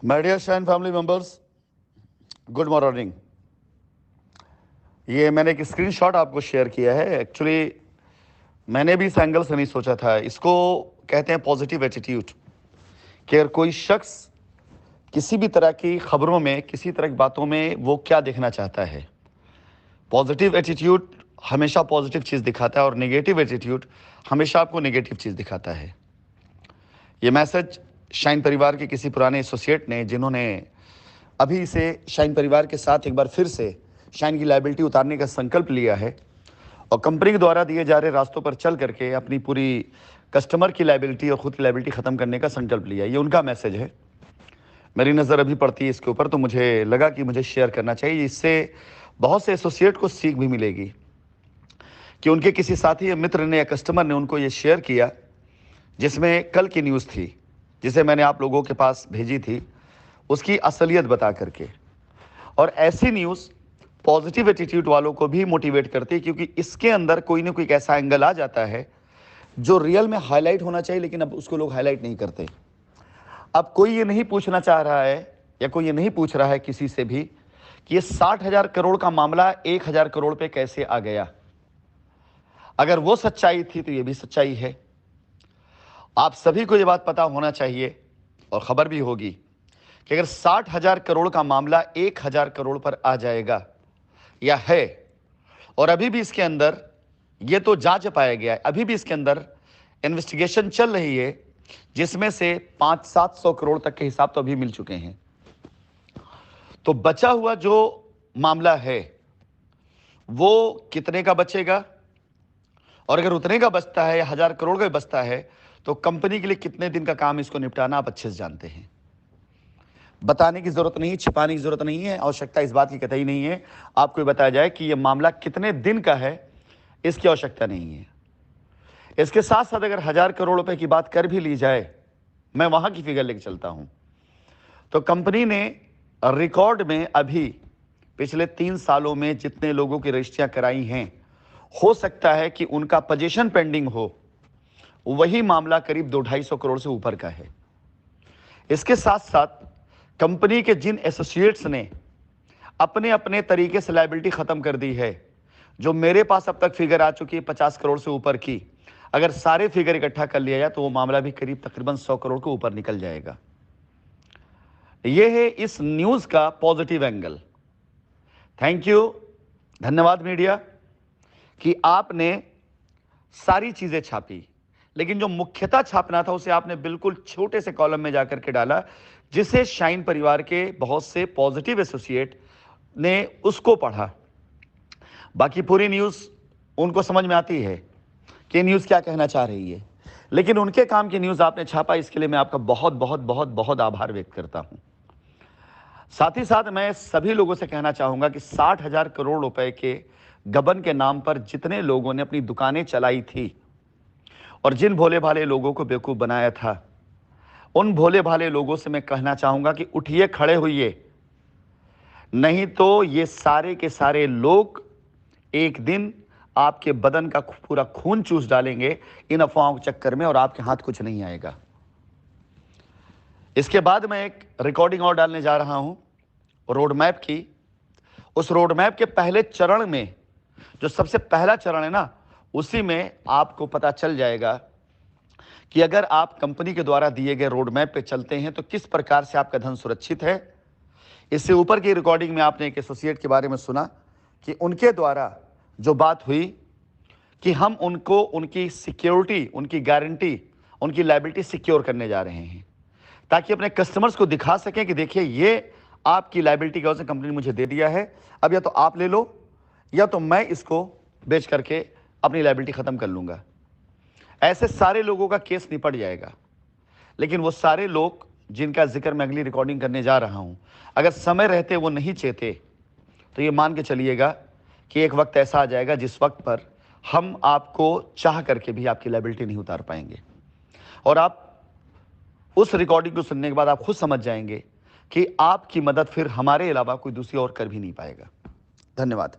My dear shine family members, good morning. ये मैंने एक स्क्रीनशॉट आपको शेयर किया है। एक्चुअली मैंने भी इस एंगल से नहीं सोचा था। इसको कहते हैं पॉजिटिव एटीट्यूड, कि अगर कोई शख्स किसी भी तरह की खबरों में, किसी तरह की बातों में वो क्या देखना चाहता है। पॉजिटिव एटीट्यूड हमेशा पॉजिटिव चीज़ दिखाता है और नेगेटिव एटीट्यूड हमेशा आपको नेगेटिव चीज़ दिखाता है। ये मैसेज शाइन परिवार के किसी पुराने एसोसिएट ने, जिन्होंने अभी इसे शाइन परिवार के साथ एक बार फिर से शाइन की लायबिलिटी उतारने का संकल्प लिया है और कंपनी के द्वारा दिए जा रहे रास्तों पर चल करके अपनी पूरी कस्टमर की लायबिलिटी और खुद की लायबिलिटी ख़त्म करने का संकल्प लिया। ये उनका मैसेज है। मेरी नज़र अभी पड़ती है इसके ऊपर, तो मुझे लगा कि मुझे शेयर करना चाहिए। इससे बहुत से एसोसिएट को सीख भी मिलेगी कि उनके किसी साथी या मित्र ने या कस्टमर ने उनको ये शेयर किया, जिसमें कल की न्यूज़ थी, जिसे मैंने आप लोगों के पास भेजी थी, उसकी असलियत बता करके। और ऐसी न्यूज़ पॉजिटिव एटीट्यूड वालों को भी मोटिवेट करती है, क्योंकि इसके अंदर कोई ना कोई ऐसा एंगल आ जाता है जो रियल में हाईलाइट होना चाहिए, लेकिन अब उसको लोग हाईलाइट नहीं करते। अब कोई ये नहीं पूछना चाह रहा है या कोई ये नहीं पूछ रहा है किसी से भी कि ये 60,000 करोड़ का मामला 1,000 करोड़ पे कैसे आ गया। अगर वो सच्चाई थी तो ये भी सच्चाई है। आप सभी को ये बात पता होना चाहिए और खबर भी होगी कि अगर 60,000 करोड़ का मामला 1,000 करोड़ पर आ जाएगा या है, और अभी भी इसके अंदर ये तो जांच पाया गया है, अभी भी इसके अंदर इन्वेस्टिगेशन चल रही है, जिसमें से 500-700 करोड़ तक के हिसाब तो अभी मिल चुके हैं। तो बचा हुआ जो मामला है वो कितने का बचेगा, और अगर उतने का बचता है या 1,000 करोड़ का बचता है तो कंपनी के लिए कितने दिन का काम इसको निपटाना आप अच्छे से जानते हैं। बताने की जरूरत नहीं, छिपाने की जरूरत नहीं है, आवश्यकता इस बात की कतई नहीं है आपको बताया जाए कि यह मामला कितने दिन का है, इसकी आवश्यकता नहीं है। इसके साथ साथ अगर 1,000 करोड़ रुपए की बात कर भी ली जाए, मैं वहां की फिगर लेके चलता हूं, तो कंपनी ने रिकॉर्ड में अभी पिछले 3 सालों में जितने लोगों की रजिस्ट्रियां कराई हैं, हो सकता है कि उनका पोजीशन पेंडिंग हो, वही मामला करीब 200-250 करोड़ से ऊपर का है। इसके साथ साथ कंपनी के जिन एसोसिएट्स ने अपने अपने तरीके से लायबिलिटी खत्म कर दी है, जो मेरे पास अब तक फिगर आ चुकी है 50 करोड़ से ऊपर की, अगर सारे फिगर इकट्ठा कर लिया जाए तो वो मामला भी करीब तकरीबन 100 करोड़ के ऊपर निकल जाएगा। यह है इस न्यूज का पॉजिटिव एंगल। थैंक यू, धन्यवाद मीडिया कि आपने सारी चीजें छापी, लेकिन जो मुख्यतः छापना था उसे आपने बिल्कुल छोटे से कॉलम में जाकर के डाला, जिसे शाइन परिवार के बहुत से पॉजिटिव एसोसिएट ने उसको पढ़ा। बाकी पूरी न्यूज़ उनको समझ में आती है कि न्यूज़ क्या कहना चाह रही है, लेकिन उनके काम की न्यूज़ आपने छापा, इसके लिए मैं आपका बहुत बहुत बहुत बहुत आभार व्यक्त करता हूं। साथ ही साथ मैं सभी लोगों से कहना चाहूंगा कि 60,000 करोड़ रुपए के गबन के नाम पर जितने लोगों ने अपनी दुकानें चलाई थी और जिन भोले भाले लोगों को बेवकूफ़ बनाया था, उन भोले भाले लोगों से मैं कहना चाहूंगा कि उठिए, खड़े होइए, नहीं तो ये सारे के सारे लोग एक दिन आपके बदन का पूरा खून चूस डालेंगे इन अफवाहों के चक्कर में, और आपके हाथ कुछ नहीं आएगा। इसके बाद मैं एक रिकॉर्डिंग और डालने जा रहा हूं रोड मैप की। उस रोड मैप के पहले चरण में, जो सबसे पहला चरण है ना, उसी में आपको पता चल जाएगा कि अगर आप कंपनी के द्वारा दिए गए रोड मैप पे चलते हैं तो किस प्रकार से आपका धन सुरक्षित है। इससे ऊपर की रिकॉर्डिंग में आपने एक एसोसिएट के बारे में सुना कि उनके द्वारा जो बात हुई कि हम उनको उनकी सिक्योरिटी, उनकी गारंटी, उनकी लायबिलिटी सिक्योर करने जा रहे हैं, ताकि अपने कस्टमर्स को दिखा सकें कि देखिए ये आपकी लायबिलिटी का कंपनी ने मुझे दे दिया है, अब या तो आप ले लो या तो मैं इसको बेच करके अपनी लायबिलिटी खत्म कर लूंगा। ऐसे सारे लोगों का केस निपट जाएगा। लेकिन वो सारे लोग जिनका जिक्र मैं अगली रिकॉर्डिंग करने जा रहा हूं, अगर समय रहते वो नहीं चेते तो ये मान के चलिएगा कि एक वक्त ऐसा आ जाएगा जिस वक्त पर हम आपको चाह करके भी आपकी लायबिलिटी नहीं उतार पाएंगे। और आप उस रिकॉर्डिंग को सुनने के बाद आप खुद समझ जाएंगे कि आपकी मदद फिर हमारे अलावा कोई दूसरी और कर भी नहीं पाएगा। धन्यवाद।